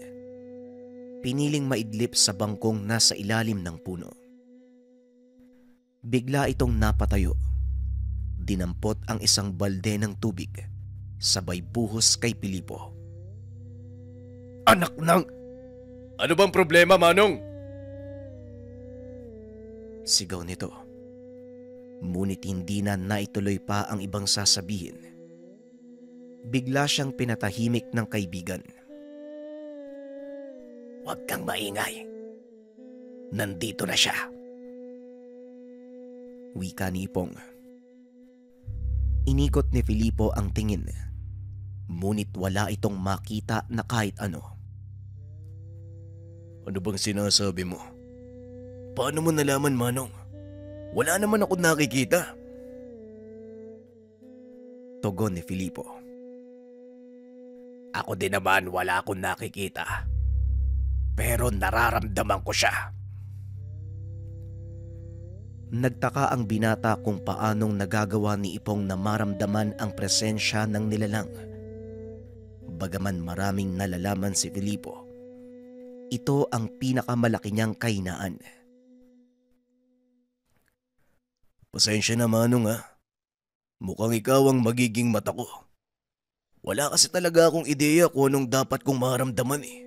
piniling maidlip sa bangkong nasa ilalim ng puno. Bigla itong napatayo. Dinampot ang isang balde ng tubig, sabay buhos kay Filipo. Anak ng... Ano bang problema, Manong? Sigaw nito. Ngunit hindi na naituloy pa ang ibang sasabihin. Bigla siyang pinatahimik ng kaibigan. Huwag kang maingay. Nandito na siya. Wika ni Ipong. Inikot ni Filipo ang tingin, ngunit wala itong makita na kahit ano. Ano bang sinasabi mo? Paano mo nalaman, Manong? Wala naman ako nakikita. Tugon ni Filipo. Ako din naman wala akong nakikita. Pero nararamdaman ko siya. Nagtaka ang binata kung paanong nagagawa ni Ipong na maramdaman ang presensya ng nilalang. Bagaman maraming nalalaman si Filipo, ito ang pinakamalaki niyang kahinaan. Pasensya na, Manong ha. Mukhang ikaw ang magiging mata ko. Wala kasi talaga akong ideya kung anong dapat kong maramdaman eh.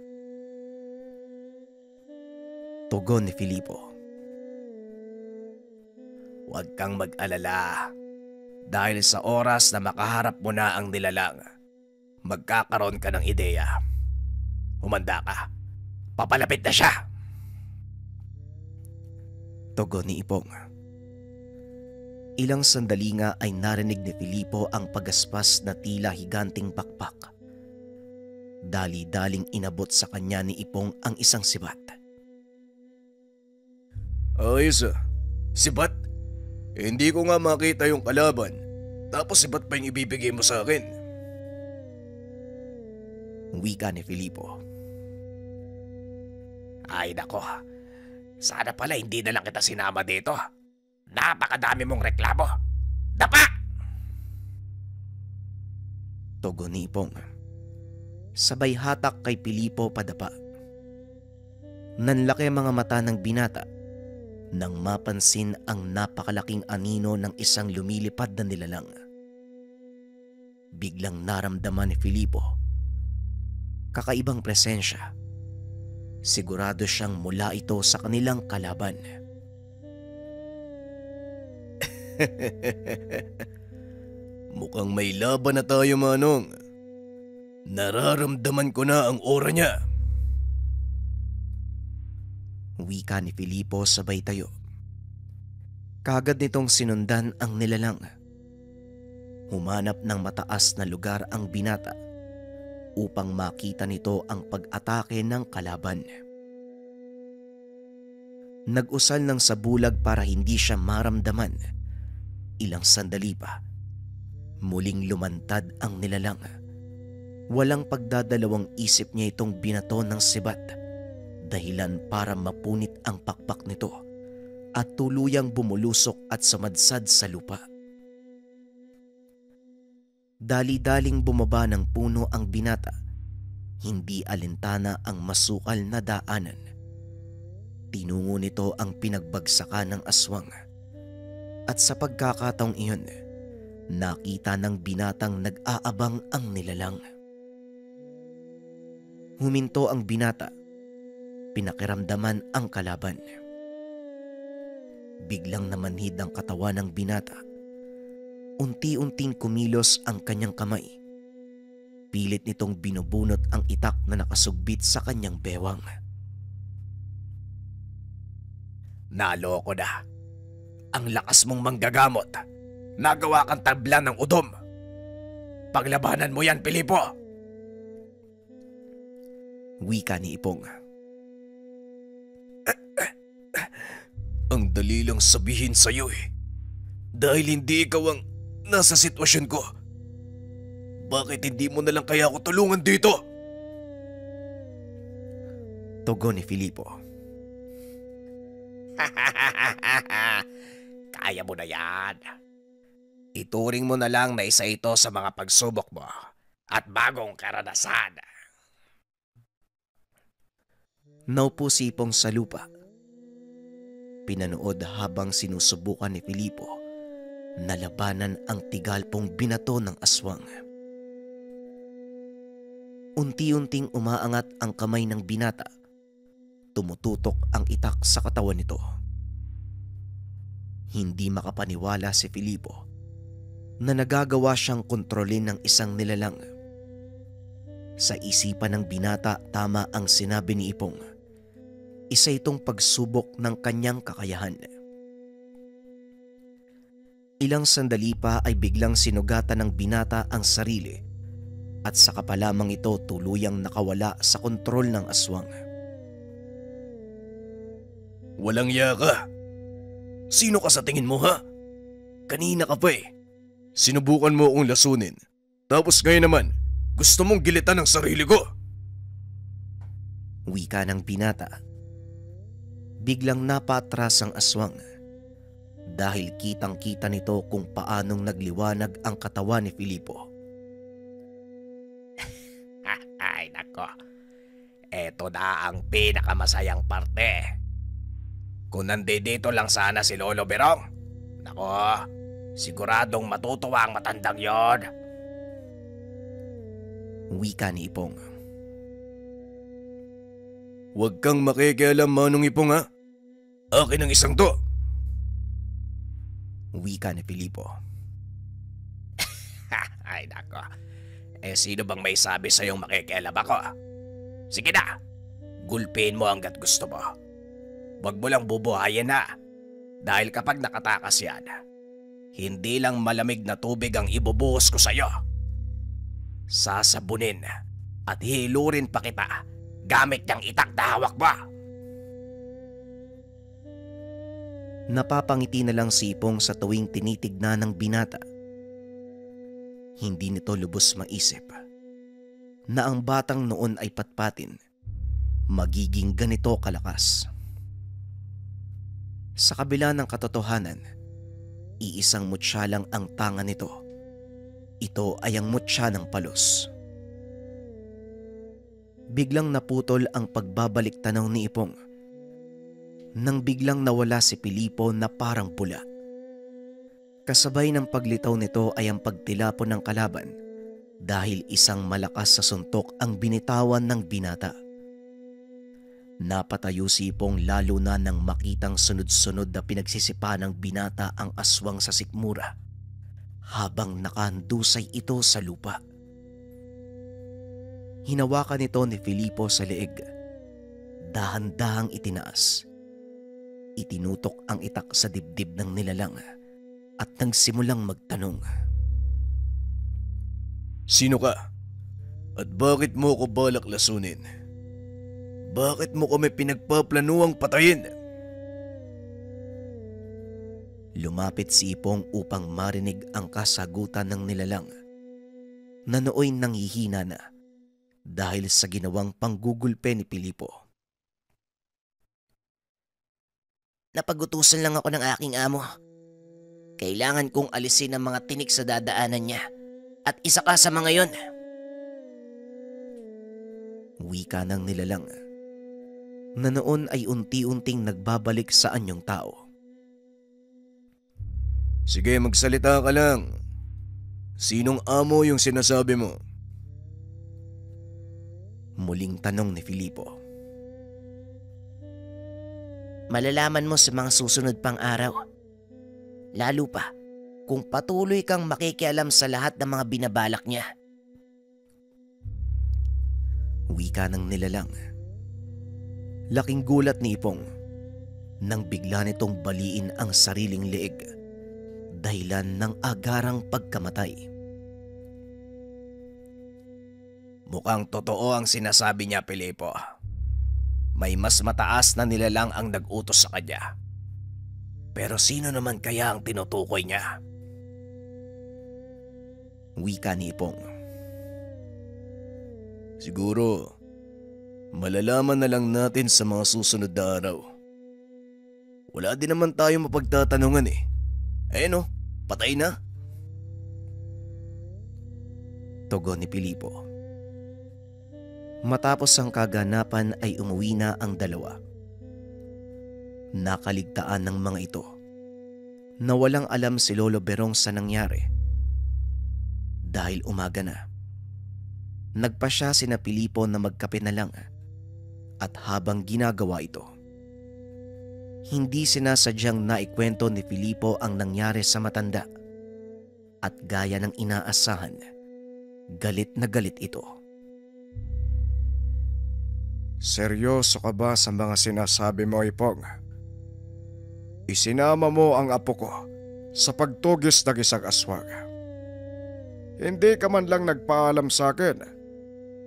Tugon ni Filipo. Huwag kang mag-alala. Dahil sa oras na makaharap mo na ang nilalang, magkakaroon ka ng ideya. Humanda ka. Papalapit na siya. Tugon ni Ipong. Ilang sandali nga ay narinig ni Filipo ang pagaspas na tila higanting pakpak. Dali-daling inabot sa kanya ni Ipong ang isang sibat. Ayos ah. Sibat? Hindi ko nga makita yung kalaban. Tapos sibat pa yung ibibigay mo sa akin. Wika ni Filipo. Ay nako. Sana pala hindi na lang kita sinama dito. Napakadami mong reklamo. Dapa! Tugon ni Ipong. Sabay hatak kay Filipo padapa. Nanlaki mga mata ng binata nang mapansin ang napakalaking anino ng isang lumilipad na nilalang. Biglang naramdaman ni Filipo kakaibang presensya. Sigurado siyang mula ito sa kanilang kalaban. Mukhang may laban na tayo, Manong. Nararamdaman ko na ang aura niya. Wika ni Filipo sabay tayo. Kagad nitong sinundan ang nilalang. Humanap ng mataas na lugar ang binata upang makita nito ang pag-atake ng kalaban. Nag-usal ng sabulag para hindi siya maramdaman. Ilang sandali pa, muling lumantad ang nilalang. Walang pagdadalawang isip niya itong binato ng sibat, dahilan para mapunit ang pakpak nito at tuluyang bumulusok at sumadsad sa lupa. Dali-daling bumaba ng puno ang binata, hindi alintana ang masukal na daanan. Tinungo nito ang pinagbagsakan ng aswang. At sa pagkakataong iyon, nakita ng binatang nag-aabang ang nilalang. Huminto ang binata, pinakiramdaman ang kalaban. Biglang namanhid ang katawan ng binata. Unti-unting kumilos ang kanyang kamay. Pilit nitong binubunot ang itak na nakasugbit sa kanyang bewang. Naloko na. Ang lakas mong manggagamot. Nagawa kang tablan ng udom. Paglabanan mo yan, Pilipo! Wika ni Ipong. Ang dali lang sabihin sa'yo eh. Dahil hindi ikaw ang nasa sitwasyon ko. Bakit hindi mo na lang kaya ako tulungan dito? Tugon ni Filipo. Kaya mo na yan. Ituring mo na lang na isa ito sa mga pagsubok mo at bagong karanasan. Naupo si Ipong sa lupa. Pinanood habang sinusubukan ni Filipo na labanan ang tigalpong binato ng aswang. Unti-unting umaangat ang kamay ng binata. Tumututok ang itak sa katawan nito. Hindi makapaniwala si Filipo na nagagawa siyang kontrolin ng isang nilalang. Sa isipan ng binata, tama ang sinabi ni Ipong. Isa itong pagsubok ng kanyang kakayahan. Ilang sandali pa ay biglang sinugatan ng binata ang sarili at saka pa lamang ito tuluyang nakawala sa kontrol ng aswang. Walang iya ka. Sino ka sa tingin mo, ha? Kanina ka pa eh. Sinubukan mo akong lasunin. Tapos ngayon naman, gusto mong gilitan ang sarili ko. Wika ng binata. Biglang napatras ang aswang dahil kitang-kita nito kung paanong nagliwanag ang katawan ni Filipo. Ay nako, eto na ang pinakamasayang parte. Kung nandito lang sana si Lolo Berong, nako, siguradong matutuwa ang matandang yon. Wika ni Ipong. Huwag kang makikialam, Manong Ipong, ha? Akin ang isang to. Wika ni Filipo. Ay nako, sino bang may sabi sa'yong makikialam ako? Sige na, gulpin mo hanggat gusto mo. Huwag mo lang bubuhayin na. Dahil kapag nakatakas yan, hindi lang malamig na tubig ang ibubuhos ko sa'yo. Sasabunin at hilurin pa kita gamit niyang itak na hawak mo. Napapangiti na lang si Ipong sa tuwing tinitignan ng binata. Hindi nito lubos maisip na ang batang noon ay patpatin, magiging ganito kalakas. Sa kabila ng katotohanan, iisang mutya lang ang tanga nito. Ito ay ang mutya ng palos. Biglang naputol ang pagbabalik tanaw ni Ipong nang biglang nawala si Filipo na parang pula. Kasabay ng paglitaw nito ay ang pagtilapon ng kalaban dahil isang malakas sa suntok ang binitawan ng binata. Napatayo si Ipong lalo na nang makitang sunod-sunod na pinagsisipa ng binata ang aswang sa sikmura habang nakahandusay ito sa lupa. Hinawakan nito ni Filipo sa leeg. Dahan-dahang itinaas. Itinutok ang itak sa dibdib ng nilalang at nagsimulang magtanong. Sino ka? At bakit mo ko balak lasunin? Bakit mo kami pinagpaplanuang patayin? Lumapit si Ipong upang marinig ang kasagutan ng nilalang na nooy nanghihina na dahil sa ginawang panggugulpe ni Filipo. Napagutusan lang ako ng aking amo. Kailangan kong alisin ang mga tinik sa dadaanan niya. At isa ka sa mga yon. Wika ng nilalang na noon ay unti-unting nagbabalik sa anyong tao. Sige, magsalita ka lang. Sinong amo yung sinasabi mo? Muling tanong ni Filipo. Malalaman mo sa mga susunod pang araw. Lalo pa kung patuloy kang makikialam sa lahat ng mga binabalak niya. Wika ng nilalang. Laking gulat ni Ipong nang bigla nitong baliin ang sariling leeg dahilan ng agarang pagkamatay. Mukhang totoo ang sinasabi niya, Filipo. May mas mataas na nilalang ang nag-utos sa kanya. Pero sino naman kaya ang tinutukoy niya? Wika ni Ipong. Siguro, malalaman na lang natin sa mga susunod na araw. Wala din naman tayo mapagtatanungan eh. No, patay na. Tugon ni Filipo. Matapos ang kaganapan ay umuwi na ang dalawa. Nakaligtaan ng mga ito na walang alam si Lolo Berong sa nangyari. Dahil umaga na, nagpasya sina Filipo na magkape na lang at habang ginagawa ito, hindi sinasadyang naikwento ni Filipo ang nangyari sa matanda at gaya ng inaasahan, galit na galit ito. Seryoso ka ba sa mga sinasabi mo, Ipong? Isinama mo ang apo ko sa pagtugis ng isang aswang. Hindi ka man lang nagpaalam sa akin.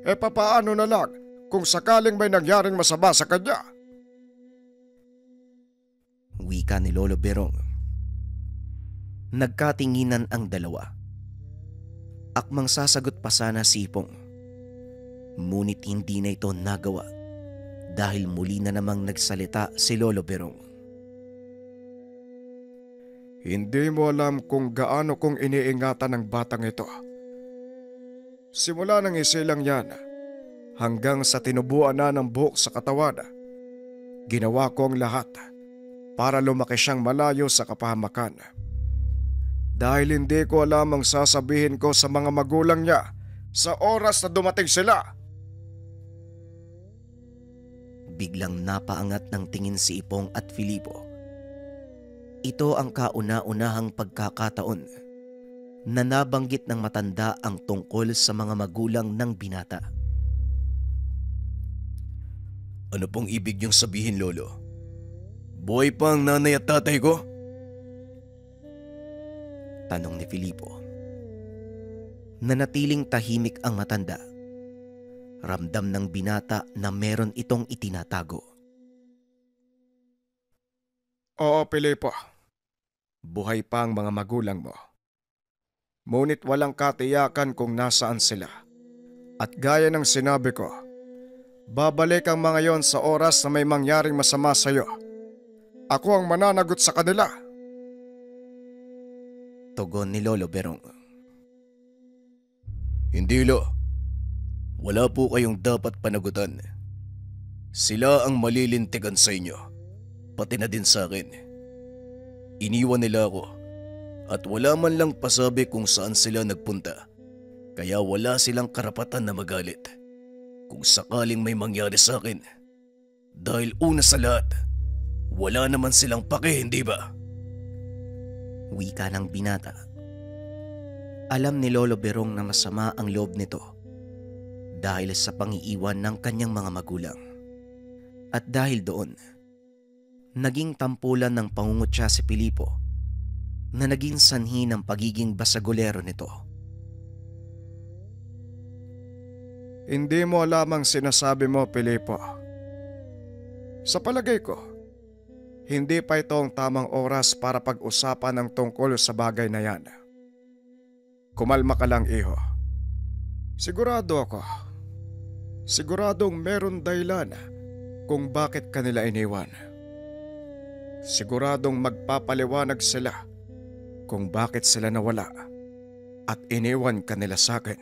Papaano na lang kung sakaling may nangyaring masama sa kanya? Wika ni Lolo Berong. Nagkatinginan ang dalawa. Akmang sasagot pa sana si Ipong. Ngunit hindi na ito nagawa dahil muli na namang nagsalita si Lolo Berong. Hindi mo alam kung gaano kong iniingatan ng batang ito. Simula ng isilang yan, hanggang sa tinubuan na ng buhok sa katawan, ginawa ko ang lahat para lumaki siyang malayo sa kapahamakan. Dahil hindi ko alam ang sasabihin ko sa mga magulang niya sa oras na dumating sila. Biglang napaangat ng tingin si Ipong at Filipo. Ito ang kauna-unahang pagkakataon na nabanggit ng matanda ang tungkol sa mga magulang ng binata. Ano pong ibig niyong sabihin, Lolo? Buhay pa ang nanay at tatay ko? Tanong ni Filipo. Nanatiling tahimik ang matanda. Ramdam ng binata na meron itong itinatago. Oo, Filipo. Buhay pa ang mga magulang mo. Ngunit walang katiyakan kung nasaan sila. At gaya ng sinabi ko, babalik ang mga yon sa oras na may mangyaring masama sa iyo. Ako ang mananagot sa kanila. Tugon ni Lolo Berong. Hindi, Lo. Wala po kayong dapat panagutan. Sila ang malilintigan sa inyo, pati na din sa akin. Iniwan nila ako at wala man lang pasabi kung saan sila nagpunta, kaya wala silang karapatan na magalit kung sakaling may mangyari sa akin. Dahil una sa lahat, wala naman silang pake, hindi ba? Wika ng binata. Alam ni Lolo Berong na masama ang loob nito dahil sa pangiiwan ng kanyang mga magulang. At dahil doon, naging tampulan ng pangungutya si Filipo na naging sanhi ng pagiging basagulero nito. Hindi mo alam ang sinasabi mo, Filipo. Sa palagay ko, hindi pa ito ang tamang oras para pag-usapan ang tungkol sa bagay na yan. Kumalma ka lang, iho. Siguradong meron dahilan kung bakit kanila iniwan. Siguradong magpapaliwanag sila kung bakit sila nawala at iniwan kanila sa akin.